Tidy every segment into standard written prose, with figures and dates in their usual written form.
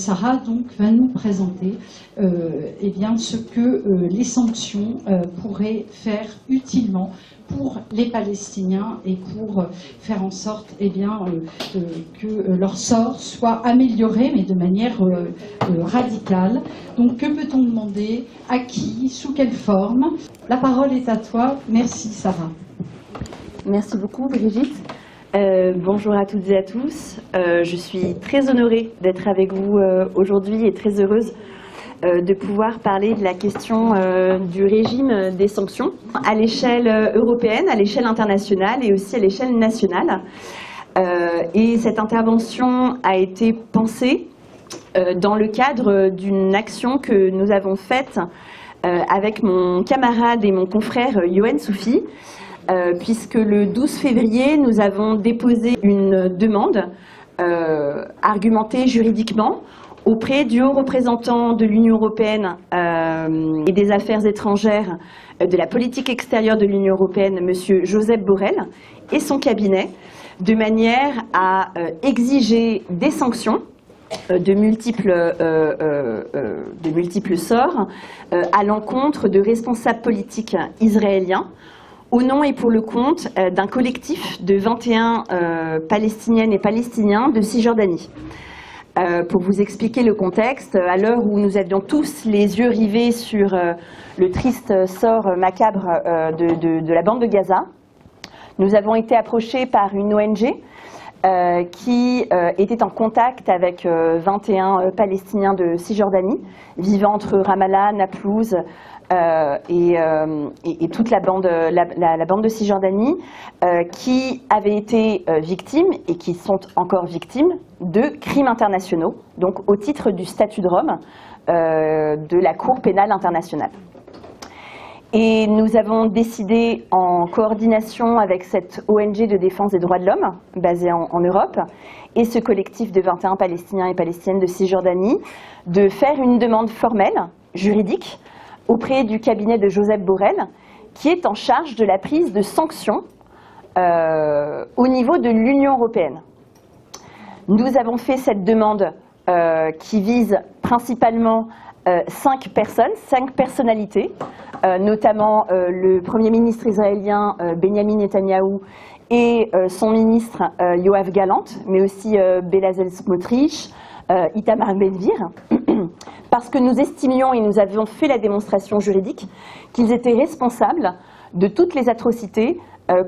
Sarah donc va nous présenter eh bien, ce que les sanctions pourraient faire utilement pour les Palestiniens et pour faire en sorte eh bien, que leur sort soit amélioré, mais de manière radicale. Donc que peut-on demander? À qui? Sous quelle forme? La parole est à toi. Merci Sarah. Merci beaucoup Brigitte. Bonjour à toutes et à tous. Je suis très honorée d'être avec vous aujourd'hui et très heureuse de pouvoir parler de la question du régime des sanctions à l'échelle européenne, à l'échelle internationale et aussi à l'échelle nationale. Et cette intervention a été pensée dans le cadre d'une action que nous avons faite avec mon camarade et mon confrère Yohann Soufi, puisque le 12 février, nous avons déposé une demande argumentée juridiquement auprès du haut représentant de l'Union européenne et des affaires étrangères de la politique extérieure de l'Union européenne, M. Josep Borrell, et son cabinet, de manière à exiger des sanctions de multiples sorts à l'encontre de responsables politiques israéliens, au nom et pour le compte d'un collectif de 21 Palestiniennes et Palestiniens de Cisjordanie. Pour vous expliquer le contexte, à l'heure où nous avions tous les yeux rivés sur le triste sort macabre de la bande de Gaza, nous avons été approchés par une ONG qui était en contact avec 21 Palestiniens de Cisjordanie, vivant entre Ramallah, Naplouse et toute la bande de Cisjordanie, qui avaient été victimes et qui sont encore victimes de crimes internationaux, donc au titre du statut de Rome de la Cour pénale internationale. Et nous avons décidé, en coordination avec cette ONG de défense des droits de l'homme, basée en Europe, et ce collectif de 21 Palestiniens et Palestiniennes de Cisjordanie, de faire une demande formelle, juridique, auprès du cabinet de Josep Borrell, qui est en charge de la prise de sanctions au niveau de l'Union européenne. Nous avons fait cette demande qui vise principalement 5 personnes, 5 personnalités, notamment le Premier ministre israélien Benjamin Netanyahou et son ministre Yoav Gallant, mais aussi Bezalel Smotrich, Itamar Ben-Gvir, parce que nous estimions, et nous avions fait la démonstration juridique, qu'ils étaient responsables de toutes les atrocités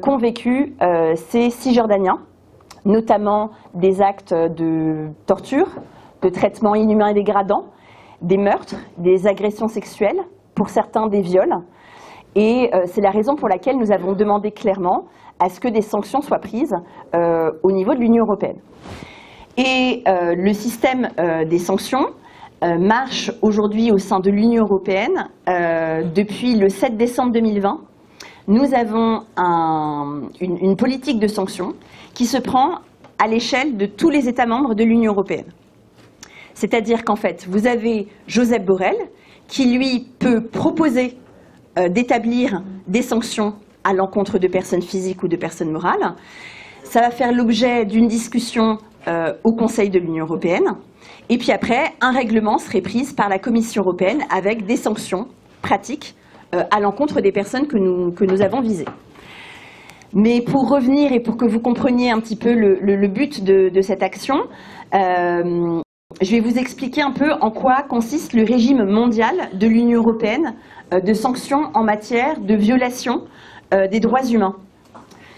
qu'ont vécues ces Cisjordaniens, notamment des actes de torture, de traitements inhumains et dégradants, des meurtres, des agressions sexuelles, pour certains des viols. Et c'est la raison pour laquelle nous avons demandé clairement à ce que des sanctions soient prises au niveau de l'Union européenne. Et le système des sanctions marche aujourd'hui au sein de l'Union européenne. Depuis le 7 décembre 2020, nous avons une politique de sanctions qui se prend à l'échelle de tous les États membres de l'Union européenne. C'est-à-dire qu'en fait, vous avez Josep Borrell qui, lui, peut proposer d'établir des sanctions à l'encontre de personnes physiques ou de personnes morales. Ça va faire l'objet d'une discussion au Conseil de l'Union européenne. Et puis après, un règlement serait pris par la Commission européenne avec des sanctions pratiques à l'encontre des personnes que nous avons visées. Mais pour revenir et pour que vous compreniez un petit peu le but de cette action, je vais vous expliquer un peu en quoi consiste le régime mondial de l'Union européenne de sanctions en matière de violation des droits humains.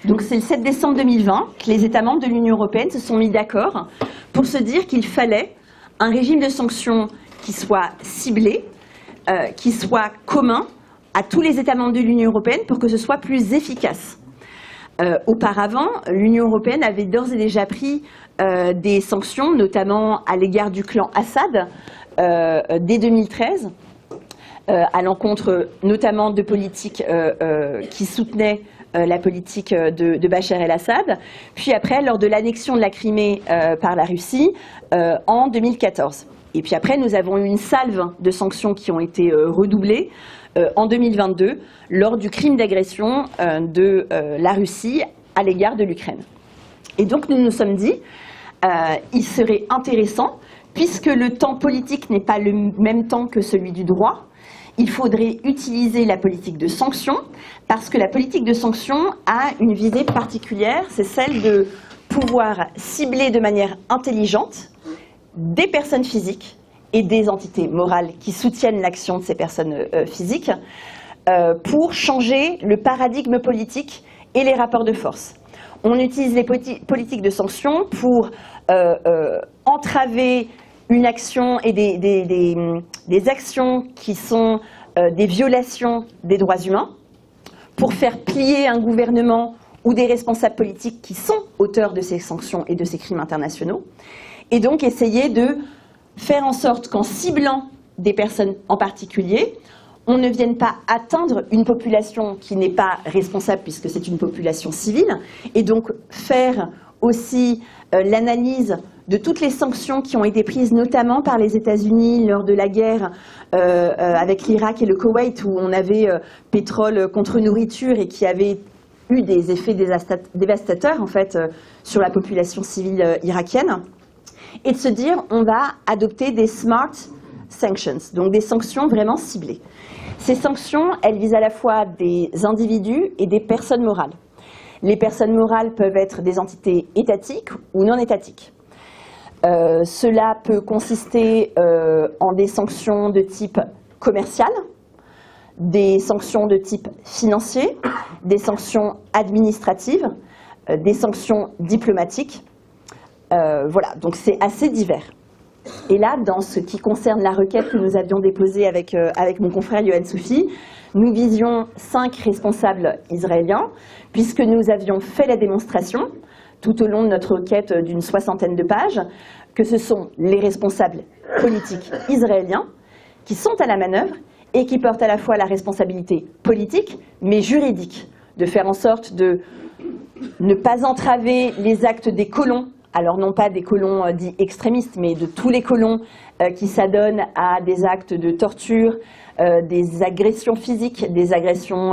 Donc c'est le 7 décembre 2020 que les États membres de l'Union européenne se sont mis d'accord pour se dire qu'il fallait un régime de sanctions qui soit ciblé, qui soit commun à tous les États membres de l'Union européenne pour que ce soit plus efficace. Auparavant, l'Union européenne avait d'ores et déjà pris des sanctions, notamment à l'égard du clan Assad, dès 2013, à l'encontre notamment de politiques qui soutenaient la politique de Bachar el-Assad, puis après lors de l'annexion de la Crimée par la Russie en 2014. Et puis après, nous avons eu une salve de sanctions qui ont été redoublées en 2022 lors du crime d'agression de la Russie à l'égard de l'Ukraine. Et donc nous nous sommes dit, il serait intéressant puisque le temps politique n'est pas le même temps que celui du droit, il faudrait utiliser la politique de sanction, parce que la politique de sanction a une visée particulière, c'est celle de pouvoir cibler de manière intelligente des personnes physiques et des entités morales qui soutiennent l'action de ces personnes physiques pour changer le paradigme politique et les rapports de force. On utilise les politiques de sanction pour entraver une action et des actions qui sont des violations des droits humains, pour faire plier un gouvernement ou des responsables politiques qui sont auteurs de ces sanctions et de ces crimes internationaux, et donc essayer de faire en sorte qu'en ciblant des personnes en particulier, on ne vienne pas atteindre une population qui n'est pas responsable puisque c'est une population civile, et donc faire aussi l'analyse de toutes les sanctions qui ont été prises notamment par les États-Unis lors de la guerre avec l'Irak et le Koweït, où on avait pétrole contre nourriture et qui avait eu des effets dévastateurs en fait, sur la population civile irakienne, et de se dire on va adopter des smart sanctions, donc des sanctions vraiment ciblées. Ces sanctions, elles visent à la fois des individus et des personnes morales. Les personnes morales peuvent être des entités étatiques ou non étatiques. Cela peut consister en des sanctions de type commercial, des sanctions de type financier, des sanctions administratives, des sanctions diplomatiques. Voilà, donc c'est assez divers. Et là, dans ce qui concerne la requête que nous avions déposée avec mon confrère Yohann Soufi, nous visions 5 responsables israéliens, puisque nous avions fait la démonstration, tout au long de notre requête d'une 60aine de pages, que ce sont les responsables politiques israéliens qui sont à la manœuvre et qui portent à la fois la responsabilité politique, mais juridique, de faire en sorte de ne pas entraver les actes des colons, alors non pas des colons dits extrémistes, mais de tous les colons qui s'adonnent à des actes de torture, des agressions physiques, des agressions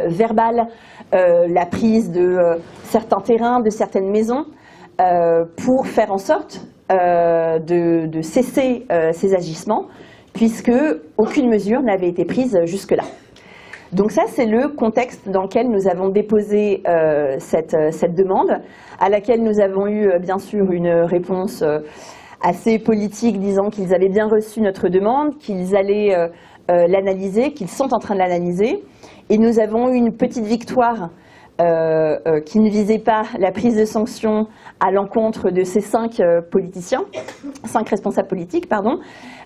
verbales, la prise de certains terrains, de certaines maisons, pour faire en sorte de cesser ces agissements, puisque aucune mesure n'avait été prise jusque-là. Donc ça, c'est le contexte dans lequel nous avons déposé cette demande, à laquelle nous avons eu bien sûr une réponse assez politique disant qu'ils avaient bien reçu notre demande, qu'ils allaient l'analyser, qu'ils sont en train de l'analyser. Et nous avons eu une petite victoire qui ne visait pas la prise de sanctions à l'encontre de ces 5 politiciens, 5 responsables politiques, pardon.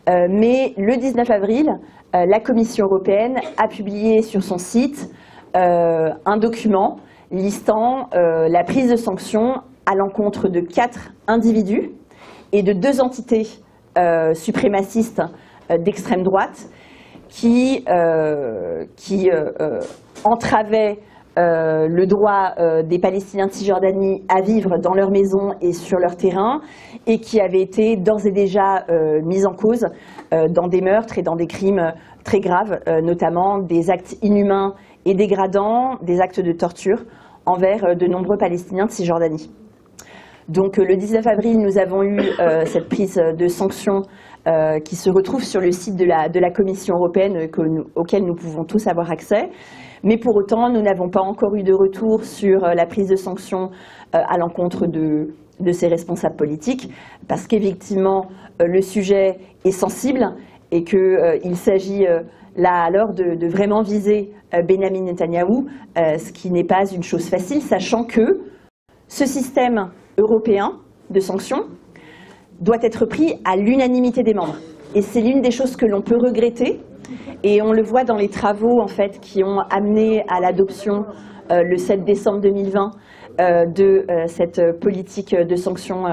Mais le 19 avril, la Commission européenne a publié sur son site un document listant la prise de sanctions à l'encontre de 4 individus et de 2 entités suprémacistes d'extrême droite qui entravaient le droit des Palestiniens de Cisjordanie à vivre dans leur maison et sur leur terrain, et qui avaient été d'ores et déjà mis en cause dans des meurtres et dans des crimes très graves, notamment des actes inhumains et dégradants, des actes de torture envers de nombreux Palestiniens de Cisjordanie. Donc le 19 avril, nous avons eu cette prise de sanctions qui se retrouve sur le site de la Commission européenne auquel nous pouvons tous avoir accès. Mais pour autant, nous n'avons pas encore eu de retour sur la prise de sanctions à l'encontre de ces responsables politiques, parce qu'effectivement, le sujet est sensible et qu'il s'agit là alors de vraiment viser Benyamin Netanyahou, ce qui n'est pas une chose facile, sachant que ce système européen de sanctions doit être pris à l'unanimité des membres. Et c'est l'une des choses que l'on peut regretter, et on le voit dans les travaux en fait, qui ont amené à l'adoption le 7 décembre 2020 de cette politique de sanctions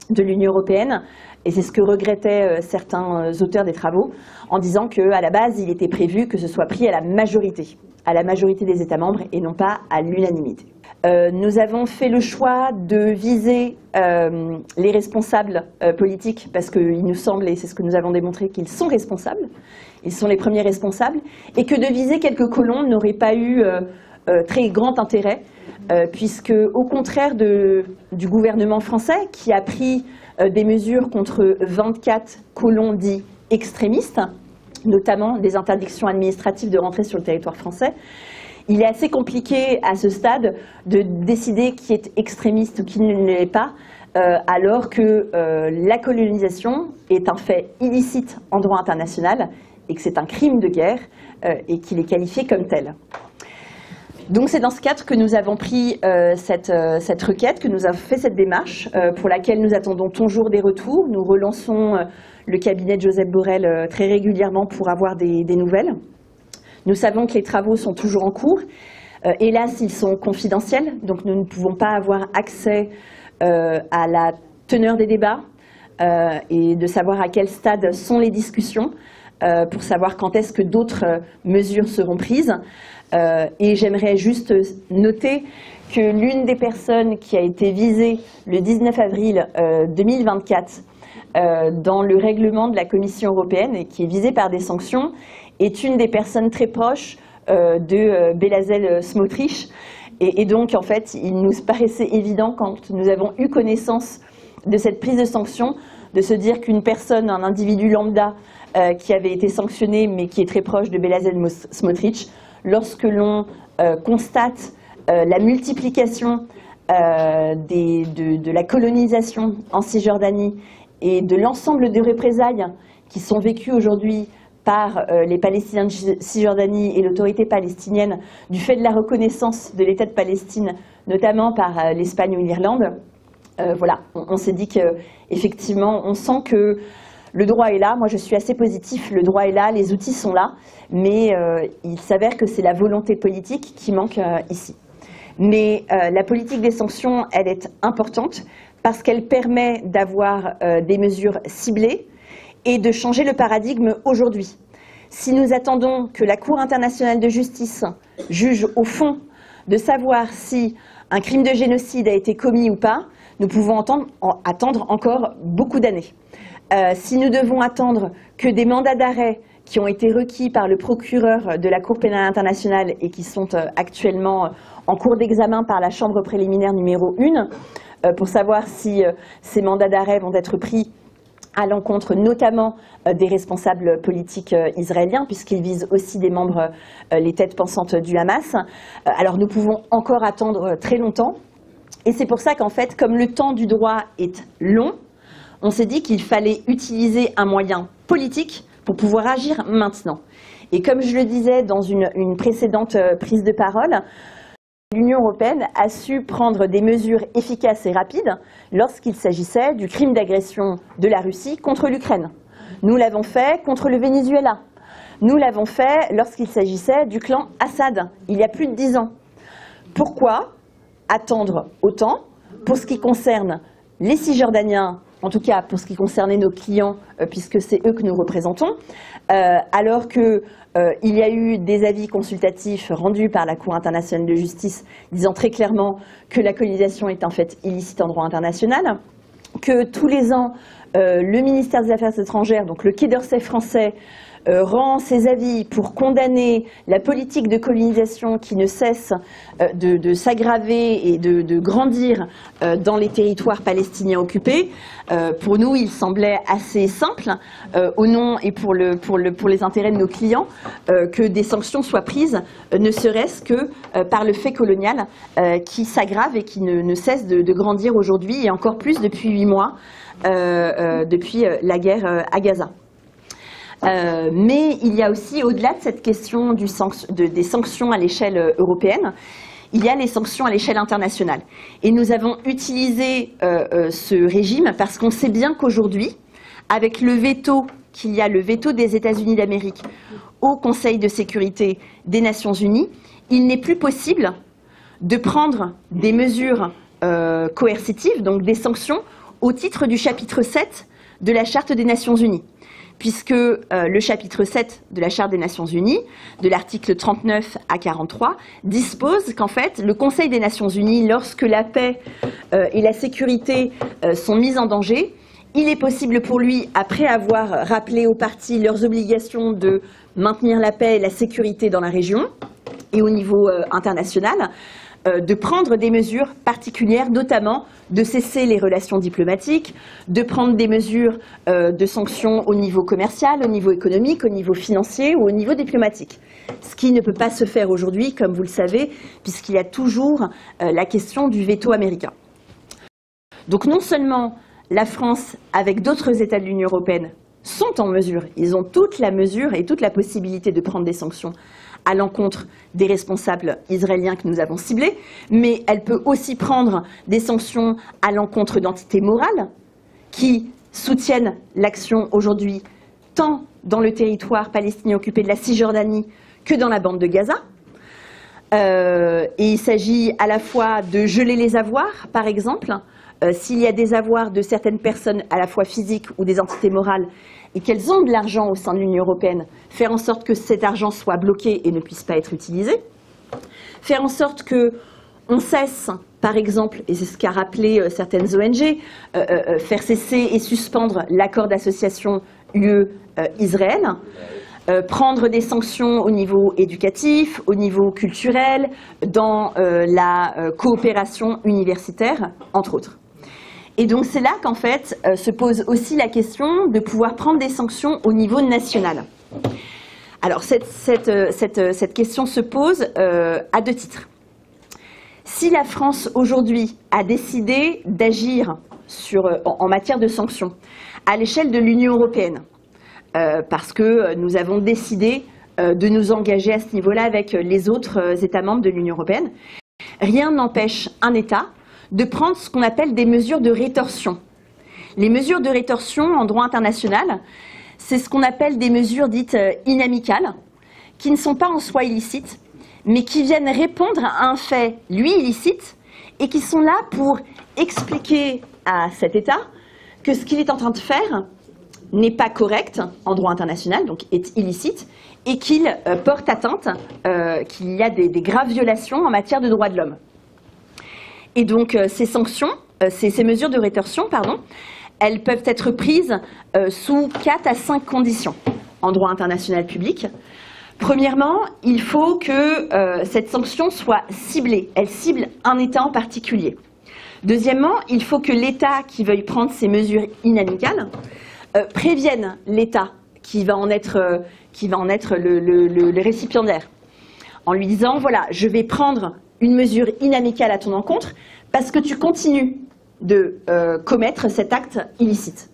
de l'Union européenne. Et c'est ce que regrettaient certains auteurs des travaux, en disant qu'à la base, il était prévu que ce soit pris à la majorité des États membres et non pas à l'unanimité. Nous avons fait le choix de viser les responsables politiques, parce qu'il nous semble, et c'est ce que nous avons démontré, qu'ils sont responsables, ils sont les premiers responsables, et que de viser quelques colons n'aurait pas eu très grand intérêt, puisque au contraire du gouvernement français, qui a pris des mesures contre 24 colons dits extrémistes, notamment des interdictions administratives de rentrer sur le territoire français. Il est assez compliqué à ce stade de décider qui est extrémiste ou qui ne l'est pas, alors que la colonisation est un fait illicite en droit international et que c'est un crime de guerre et qu'il est qualifié comme tel. Donc c'est dans ce cadre que nous avons pris cette requête, que nous avons fait cette démarche, pour laquelle nous attendons toujours des retours. Nous relançons le cabinet de Josep Borrell très régulièrement pour avoir des nouvelles. Nous savons que les travaux sont toujours en cours. Hélas, ils sont confidentiels, donc nous ne pouvons pas avoir accès à la teneur des débats et de savoir à quel stade sont les discussions pour savoir quand est-ce que d'autres mesures seront prises. Et j'aimerais juste noter que l'une des personnes qui a été visée le 19 avril 2024 dans le règlement de la Commission européenne et qui est visée par des sanctions est une des personnes très proches de Bélazel Smotrich. Et donc, en fait, il nous paraissait évident, quand nous avons eu connaissance de cette prise de sanction, de se dire qu'une personne, un individu lambda, qui avait été sanctionné, mais qui est très proche de Bélazel Smotrich, lorsque l'on constate la multiplication de la colonisation en Cisjordanie et de l'ensemble des représailles qui sont vécues aujourd'hui par les Palestiniens de Cisjordanie et l'autorité palestinienne du fait de la reconnaissance de l'État de Palestine, notamment par l'Espagne ou l'Irlande. Voilà, on s'est dit qu'effectivement, on sent que le droit est là. Moi, je suis assez positif, le droit est là, les outils sont là, mais il s'avère que c'est la volonté politique qui manque ici. Mais la politique des sanctions, elle est importante parce qu'elle permet d'avoir des mesures ciblées et de changer le paradigme aujourd'hui. Si nous attendons que la Cour internationale de justice juge au fond de savoir si un crime de génocide a été commis ou pas, nous pouvons attendre encore beaucoup d'années. Si nous devons attendre que des mandats d'arrêt qui ont été requis par le procureur de la Cour pénale internationale et qui sont actuellement en cours d'examen par la Chambre préliminaire numéro 1, pour savoir si ces mandats d'arrêt vont être pris à l'encontre notamment des responsables politiques israéliens, puisqu'ils visent aussi des membres, les têtes pensantes du Hamas. Alors nous pouvons encore attendre très longtemps. Et c'est pour ça qu'en fait, comme le temps du droit est long, on s'est dit qu'il fallait utiliser un moyen politique pour pouvoir agir maintenant. Et comme je le disais dans une précédente prise de parole, l'Union européenne a su prendre des mesures efficaces et rapides lorsqu'il s'agissait du crime d'agression de la Russie contre l'Ukraine. Nous l'avons fait contre le Venezuela. Nous l'avons fait lorsqu'il s'agissait du clan Assad, il y a plus de 10 ans. Pourquoi attendre autant pour ce qui concerne les Cisjordaniens, en tout cas pour ce qui concernait nos clients, puisque c'est eux que nous représentons, alors qu'il y a eu des avis consultatifs rendus par la Cour internationale de justice disant très clairement que la colonisation est un fait illicite en droit international, que tous les ans, le ministère des Affaires étrangères, donc le Quai d'Orsay français, rend ses avis pour condamner la politique de colonisation qui ne cesse de s'aggraver et de grandir dans les territoires palestiniens occupés. Pour nous, il semblait assez simple, au nom et pour les intérêts de nos clients, que des sanctions soient prises, ne serait-ce que par le fait colonial qui s'aggrave et qui ne cesse de grandir aujourd'hui, et encore plus depuis 8 mois, depuis la guerre à Gaza. Mais il y a aussi, au-delà de cette question des sanctions à l'échelle européenne, il y a les sanctions à l'échelle internationale. Et nous avons utilisé ce régime parce qu'on sait bien qu'aujourd'hui, avec le veto qu'il y a, le veto des États-Unis d'Amérique au Conseil de sécurité des Nations Unies, il n'est plus possible de prendre des mesures coercitives, donc des sanctions, au titre du chapitre 7 de la Charte des Nations Unies. Puisque le chapitre 7 de la Charte des Nations Unies, de l'article 39 à 43, dispose qu'en fait, le Conseil des Nations Unies, lorsque la paix et la sécurité sont mises en danger, il est possible pour lui, après avoir rappelé aux parties leurs obligations de maintenir la paix et la sécurité dans la région, et au niveau international, de prendre des mesures particulières, notamment de cesser les relations diplomatiques, de prendre des mesures de sanctions au niveau commercial, au niveau économique, au niveau financier ou au niveau diplomatique. Ce qui ne peut pas se faire aujourd'hui, comme vous le savez, puisqu'il y a toujours la question du veto américain. Donc non seulement la France, avec d'autres États de l'Union européenne, sont en mesure, ils ont toute la mesure et toute la possibilité de prendre des sanctions à l'encontre des responsables israéliens que nous avons ciblés, mais elle peut aussi prendre des sanctions à l'encontre d'entités morales qui soutiennent l'action aujourd'hui tant dans le territoire palestinien occupé de la Cisjordanie que dans la bande de Gaza. Et il s'agit à la fois de geler les avoirs, par exemple, s'il y a des avoirs de certaines personnes à la fois physiques ou des entités morales et qu'elles ont de l'argent au sein de l'Union européenne, faire en sorte que cet argent soit bloqué et ne puisse pas être utilisé. Faire en sorte qu'on cesse, par exemple, et c'est ce qu'a rappelé certaines ONG, faire cesser et suspendre l'accord d'association UE-Israël, prendre des sanctions au niveau éducatif, au niveau culturel, dans la coopération universitaire, entre autres. Et donc c'est là qu'en fait se pose aussi la question de pouvoir prendre des sanctions au niveau national. Alors cette question se pose à deux titres. Si la France aujourd'hui a décidé d'agir en matière de sanctions à l'échelle de l'Union européenne, parce que nous avons décidé de nous engager à ce niveau-là avec les autres États membres de l'Union européenne, rien n'empêche un État de prendre ce qu'on appelle des mesures de rétorsion. Les mesures de rétorsion en droit international, c'est ce qu'on appelle des mesures dites inamicales, qui ne sont pas en soi illicites, mais qui viennent répondre à un fait, lui, illicite, et qui sont là pour expliquer à cet État que ce qu'il est en train de faire n'est pas correct en droit international, donc est illicite, et qu'il porte atteinte, qu'il y a des graves violations en matière de droits de l'homme. Et donc ces sanctions, ces mesures de rétorsion, elles peuvent être prises sous 4 à 5 conditions en droit international public. Premièrement, il faut que cette sanction soit ciblée, elle cible un État en particulier. Deuxièmement, il faut que l'État qui veuille prendre ces mesures inamicales prévienne l'État qui va en être le récipiendaire, en lui disant, voilà, je vais prendre une mesure inamicale à ton encontre parce que tu continues de commettre cet acte illicite.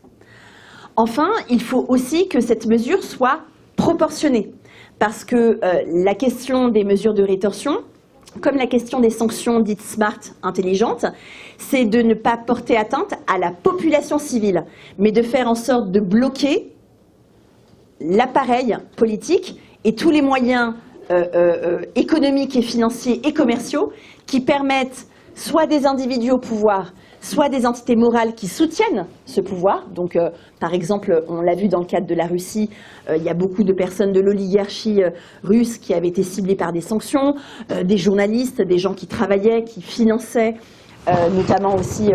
Enfin, il faut aussi que cette mesure soit proportionnée, parce que la question des mesures de rétorsion, comme la question des sanctions dites smart, intelligentes, c'est de ne pas porter atteinte à la population civile, mais de faire en sorte de bloquer l'appareil politique et tous les moyens économiques et financiers et commerciaux qui permettent soit des individus au pouvoir, soit des entités morales qui soutiennent ce pouvoir. Donc, par exemple, on l'a vu dans le cadre de la Russie, il y a beaucoup de personnes de l'oligarchie russe qui avaient été ciblées par des sanctions, des journalistes, des gens qui travaillaient, qui finançaient notamment aussi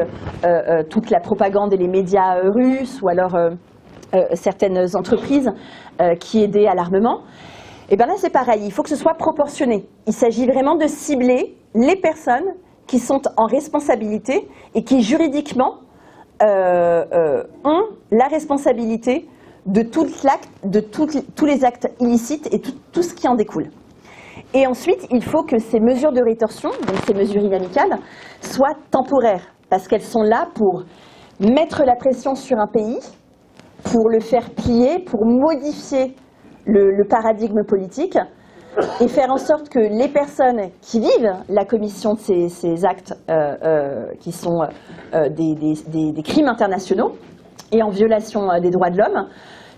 toute la propagande et les médias russes, ou alors certaines entreprises qui aidaient à l'armement. Et bien là, c'est pareil, il faut que ce soit proportionné. Il s'agit vraiment de cibler les personnes qui sont en responsabilité et qui, juridiquement, ont la responsabilité de tous les actes illicites et tout ce qui en découle. Et ensuite, il faut que ces mesures de rétorsion, donc ces mesures inamicales, soient temporaires, parce qu'elles sont là pour mettre la pression sur un pays, pour le faire plier, pour modifier le paradigme politique et faire en sorte que les personnes qui vivent la commission de ces actes qui sont des crimes internationaux et en violation des droits de l'homme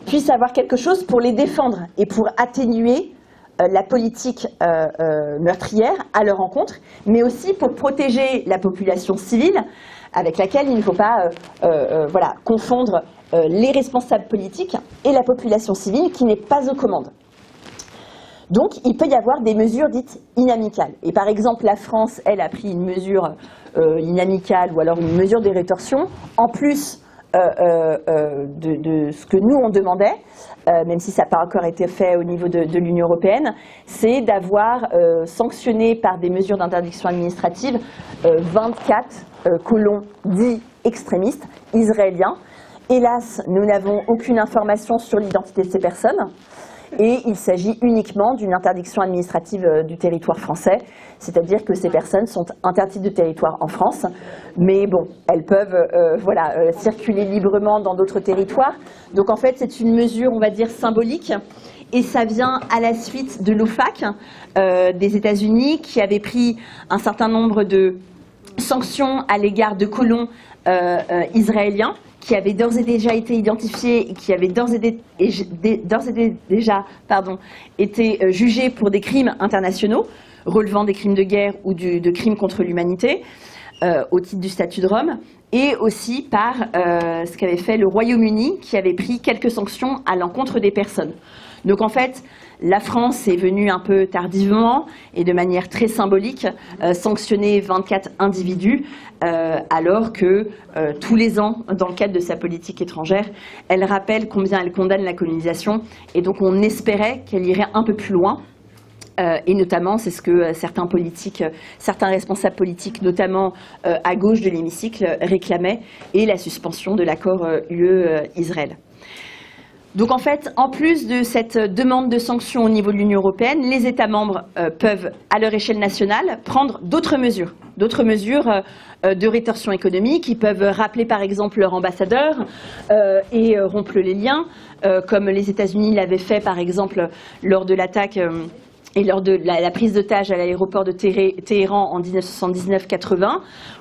puissent avoir quelque chose pour les défendre et pour atténuer la politique meurtrière à leur encontre, mais aussi pour protéger la population civile avec laquelle il ne faut pas confondre les responsables politiques et la population civile qui n'est pas aux commandes. Donc il peut y avoir des mesures dites inamicales. Et par exemple, la France, elle, a pris une mesure inamicale ou alors une mesure de rétorsion, en plus de ce que nous on demandait, même si ça n'a pas encore été fait au niveau de l'Union européenne, c'est d'avoir sanctionné par des mesures d'interdiction administrative 24 colons dits extrémistes israéliens. Hélas, nous n'avons aucune information sur l'identité de ces personnes. Et il s'agit uniquement d'une interdiction administrative du territoire français, c'est-à-dire que ces personnes sont interdites de territoire en France, mais bon, elles peuvent circuler librement dans d'autres territoires. Donc en fait, c'est une mesure, on va dire, symbolique, et ça vient à la suite de l'OFAC des États-Unis, qui avait pris un certain nombre de sanctions à l'égard de colons israéliens, qui avaient d'ores et déjà été identifiés et qui avaient d'ores et déjà été jugés pour des crimes internationaux, relevant des crimes de guerre ou de crimes contre l'humanité, au titre du statut de Rome, et aussi par ce qu'avait fait le Royaume-Uni, qui avait pris quelques sanctions à l'encontre des personnes. Donc en fait, la France est venue un peu tardivement et de manière très symbolique sanctionner 24 individus, alors que tous les ans, dans le cadre de sa politique étrangère, elle rappelle combien elle condamne la colonisation, et donc on espérait qu'elle irait un peu plus loin. Et notamment, c'est ce que certains responsables politiques, notamment à gauche de l'hémicycle, réclamaient, et la suspension de l'accord UE-Israël. Donc en fait, en plus de cette demande de sanctions au niveau de l'Union européenne, les États membres peuvent, à leur échelle nationale, prendre d'autres mesures de rétorsion économique. Ils peuvent rappeler par exemple leur ambassadeur et rompre les liens, comme les États-Unis l'avaient fait par exemple lors de l'attaque et lors de la prise d'otage à l'aéroport de Téhéran en 1979-80,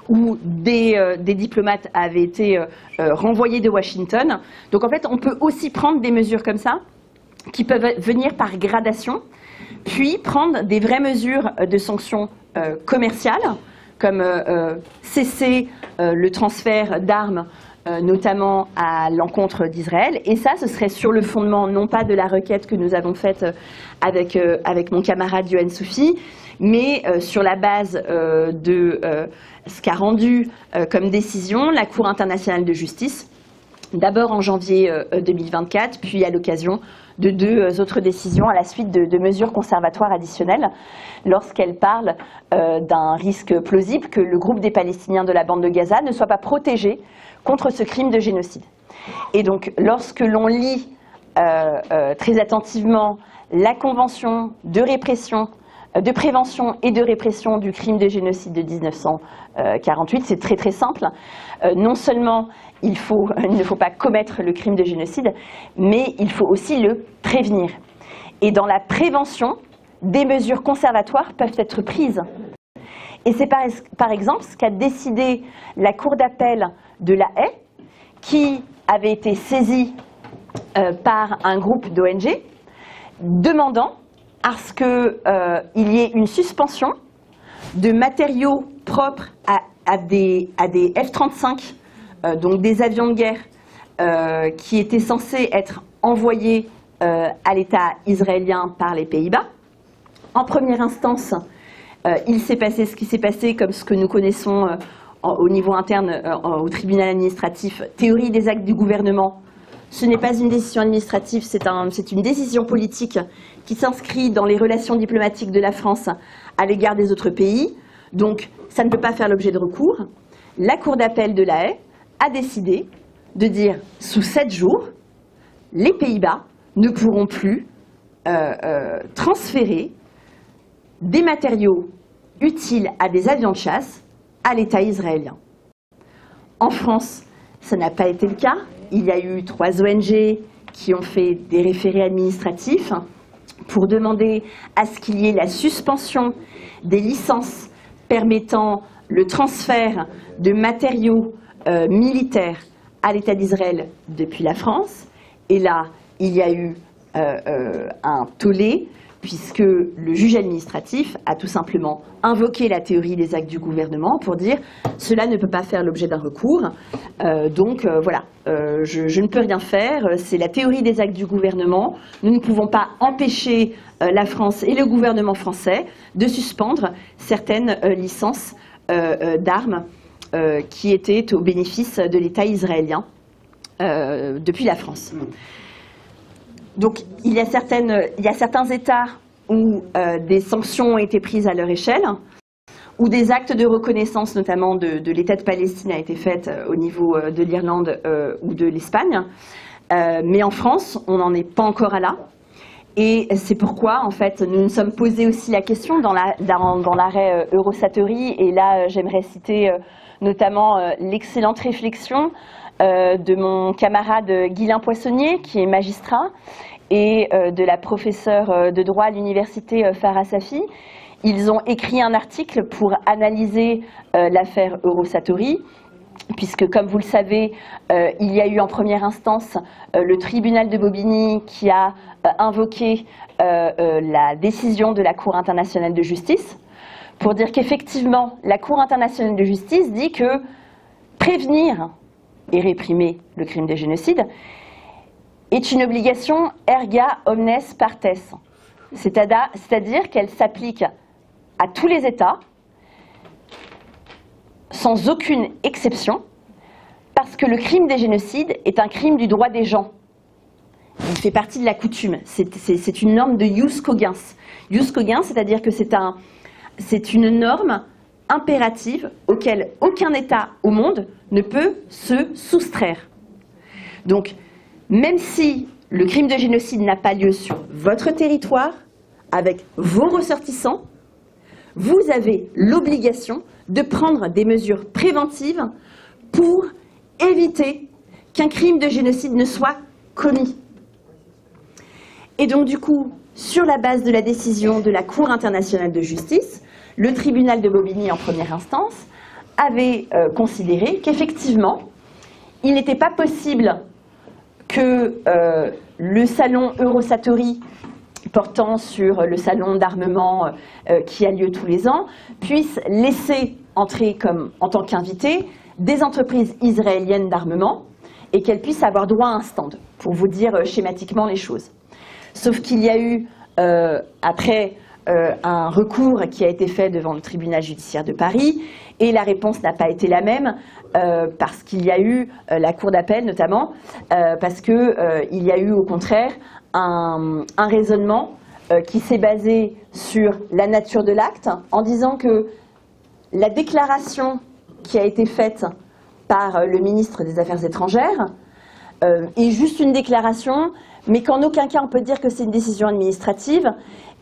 où des diplomates avaient été renvoyés de Washington. Donc en fait, on peut aussi prendre des mesures comme ça, qui peuvent venir par gradation, puis prendre des vraies mesures de sanctions commerciales, comme cesser le transfert d'armes, notamment à l'encontre d'Israël. Et ça, ce serait sur le fondement, non pas de la requête que nous avons faite avec mon camarade Yohann Soufi, mais sur la base de ce qu'a rendu comme décision la Cour internationale de justice, d'abord en janvier 2024, puis à l'occasion de deux autres décisions à la suite de mesures conservatoires additionnelles, lorsqu'elle parle d'un risque plausible que le groupe des Palestiniens de la bande de Gaza ne soit pas protégé contre ce crime de génocide. Et donc, lorsque l'on lit très attentivement la Convention de prévention et de répression du crime de génocide de 1948, c'est très très simple. Non seulement il ne faut pas commettre le crime de génocide, mais il faut aussi le prévenir. Et dans la prévention, des mesures conservatoires peuvent être prises. Et c'est par exemple ce qu'a décidé la Cour d'appel de La Haye, qui avait été saisie par un groupe d'ONG, demandant à ce qu'il y ait une suspension de matériaux propres à des F-35, donc des avions de guerre qui étaient censés être envoyés à l'État israélien par les Pays-Bas. En première instance, il s'est passé ce qui s'est passé, comme ce que nous connaissons au niveau interne au tribunal administratif, théorie des actes du gouvernement. Ce n'est pas une décision administrative, c'est une décision politique qui s'inscrit dans les relations diplomatiques de la France à l'égard des autres pays. Donc, ça ne peut pas faire l'objet de recours. La Cour d'appel de La Haye a décidé de dire, sous 7 jours, les Pays-Bas ne pourront plus transférer des matériaux utiles à des avions de chasse à l'État israélien. En France, ça n'a pas été le cas. Il y a eu 3 ONG qui ont fait des référés administratifs pour demander à ce qu'il y ait la suspension des licences permettant le transfert de matériaux militaires à l'État d'Israël depuis la France. Et là, il y a eu un tollé, puisque le juge administratif a tout simplement invoqué la théorie des actes du gouvernement pour dire « cela ne peut pas faire l'objet d'un recours, donc voilà, je ne peux rien faire, c'est la théorie des actes du gouvernement, nous ne pouvons pas empêcher la France et le gouvernement français de suspendre certaines licences d'armes qui étaient au bénéfice de l'État israélien ». depuis la France. Donc il y a certains États où des sanctions ont été prises à leur échelle, où des actes de reconnaissance, notamment de l'État de Palestine, a été fait au niveau de l'Irlande ou de l'Espagne. Mais en France, on n'en est pas encore à là. Et c'est pourquoi, en fait, nous nous sommes posé aussi la question dans l'arrêt Eurosatory. Et là, j'aimerais citer notamment l'excellente réflexion de mon camarade Guylain Poissonnier, qui est magistrat, et de la professeure de droit à l'université Farah Safi. Ils ont écrit un article pour analyser l'affaire Eurosatory, puisque, comme vous le savez, il y a eu en première instance le tribunal de Bobigny qui a invoqué la décision de la Cour internationale de justice, pour dire qu'effectivement, la Cour internationale de justice dit que prévenir et réprimer le crime de génocide est une obligation erga omnes partes, c'est-à-dire qu'elle s'applique à tous les États, sans aucune exception, parce que le crime des génocides est un crime du droit des gens. Il fait partie de la coutume. C'est une norme de ius cogens. Ius cogens, c'est-à-dire que c'est une norme impérative auquel aucun État au monde ne peut se soustraire. Donc, même si le crime de génocide n'a pas lieu sur votre territoire, avec vos ressortissants, vous avez l'obligation de prendre des mesures préventives pour éviter qu'un crime de génocide ne soit commis. Et donc du coup, sur la base de la décision de la Cour internationale de justice, le tribunal de Bobigny en première instance avait considéré qu'effectivement, il n'était pas possible que le salon Eurosatory portant sur le salon d'armement qui a lieu tous les ans, puisse laisser entrer en tant qu'invités des entreprises israéliennes d'armement et qu'elles puissent avoir droit à un stand, pour vous dire schématiquement les choses. Sauf qu'il y a eu, après, un recours qui a été fait devant le tribunal judiciaire de Paris, et la réponse n'a pas été la même, parce qu'il y a eu la cour d'appel notamment, parce qu'il y a eu au contraire un raisonnement qui s'est basé sur la nature de l'acte, en disant que la déclaration qui a été faite par le ministre des Affaires étrangères est juste une déclaration, mais qu'en aucun cas on peut dire que c'est une décision administrative,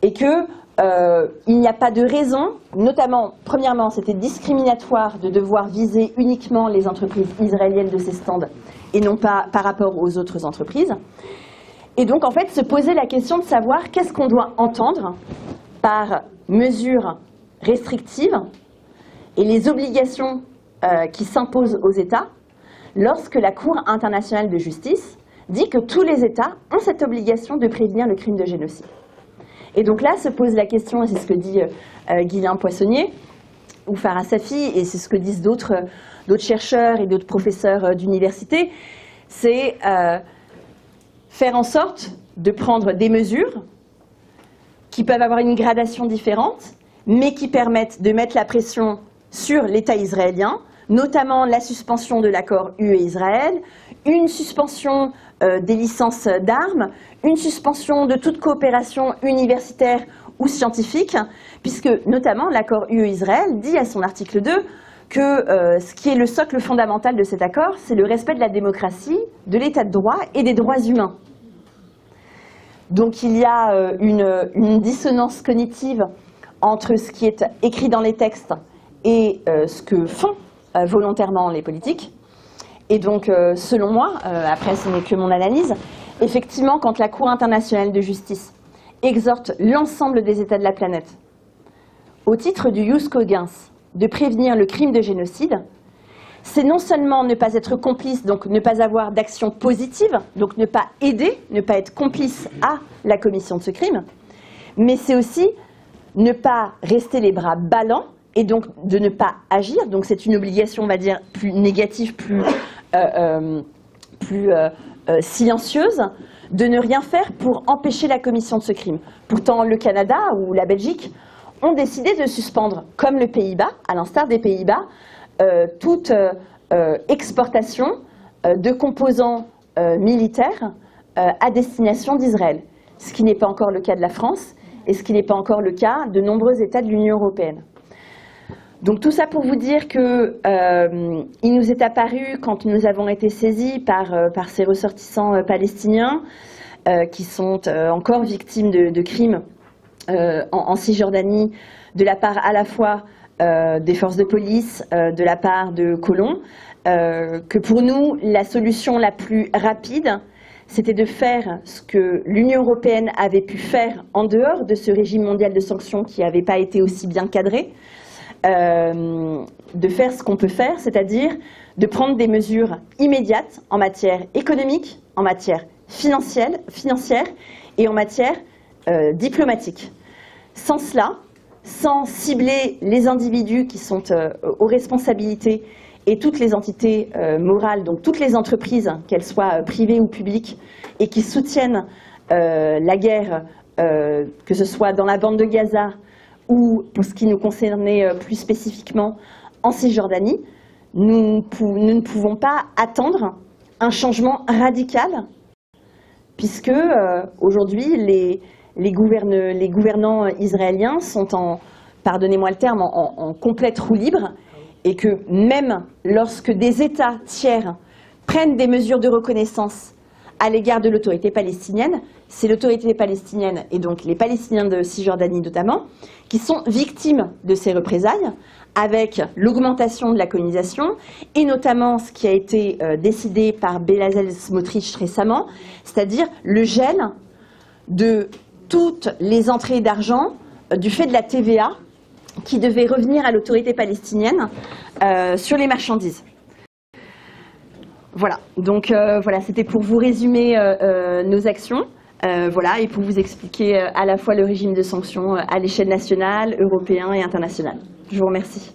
et que il n'y a pas de raison, notamment, premièrement, c'était discriminatoire de devoir viser uniquement les entreprises israéliennes de ces stands et non pas par rapport aux autres entreprises. Et donc, en fait, se poser la question de savoir qu'est-ce qu'on doit entendre par mesures restrictives et les obligations qui s'imposent aux États lorsque la Cour internationale de justice dit que tous les États ont cette obligation de prévenir le crime de génocide. Et donc là se pose la question, et c'est ce que dit Guylain Poissonnier ou Farah Safi, et c'est ce que disent d'autres chercheurs et d'autres professeurs d'université, c'est faire en sorte de prendre des mesures qui peuvent avoir une gradation différente, mais qui permettent de mettre la pression sur l'État israélien, notamment la suspension de l'accord UE-Israël, une suspension des licences d'armes, une suspension de toute coopération universitaire ou scientifique, puisque notamment l'accord UE-Israël dit à son article 2 que ce qui est le socle fondamental de cet accord, c'est le respect de la démocratie, de l'état de droit et des droits humains. Donc il y a une dissonance cognitive entre ce qui est écrit dans les textes et ce que font volontairement les politiques. Et donc, selon moi, après ce n'est que mon analyse, effectivement, quand la Cour internationale de justice exhorte l'ensemble des États de la planète, au titre du ius cogens, de prévenir le crime de génocide, c'est non seulement ne pas être complice, donc ne pas avoir d'action positive, donc ne pas aider, ne pas être complice à la commission de ce crime, mais c'est aussi ne pas rester les bras ballants et donc de ne pas agir. Donc c'est une obligation, on va dire, plus négative, plus silencieuse, de ne rien faire pour empêcher la commission de ce crime. Pourtant, le Canada ou la Belgique ont décidé de suspendre, comme le Pays-Bas, à l'instar des Pays-Bas, toute exportation de composants militaires à destination d'Israël, ce qui n'est pas encore le cas de la France et ce qui n'est pas encore le cas de nombreux États de l'Union européenne. Donc tout ça pour vous dire qu'il nous est apparu, quand nous avons été saisis par ces ressortissants palestiniens, qui sont encore victimes de crimes en Cisjordanie, de la part à la fois des forces de police, de la part de colons, que pour nous, la solution la plus rapide, c'était de faire ce que l'Union européenne avait pu faire en dehors de ce régime mondial de sanctions qui n'avait pas été aussi bien cadré, de faire ce qu'on peut faire, c'est-à-dire de prendre des mesures immédiates en matière économique, en matière financière et en matière diplomatique. Sans cela, sans cibler les individus qui sont aux responsabilités et toutes les entités morales, donc toutes les entreprises, qu'elles soient privées ou publiques, et qui soutiennent la guerre, que ce soit dans la bande de Gaza ou, pour ce qui nous concernait plus spécifiquement, en Cisjordanie, nous ne pouvons pas attendre un changement radical, puisque aujourd'hui, les gouvernants israéliens sont en, pardonnez-moi le terme, en complète roue libre, et que même lorsque des États tiers prennent des mesures de reconnaissance à l'égard de l'autorité palestinienne, c'est l'autorité palestinienne, et donc les Palestiniens de Cisjordanie notamment, qui sont victimes de ces représailles, avec l'augmentation de la colonisation, et notamment ce qui a été décidé par Bezalel Smotrich récemment, c'est-à-dire le gel de toutes les entrées d'argent du fait de la TVA qui devait revenir à l'autorité palestinienne sur les marchandises. Voilà, donc voilà, c'était pour vous résumer nos actions, voilà, et pour vous expliquer à la fois le régime de sanctions à l'échelle nationale, européen et internationale. Je vous remercie.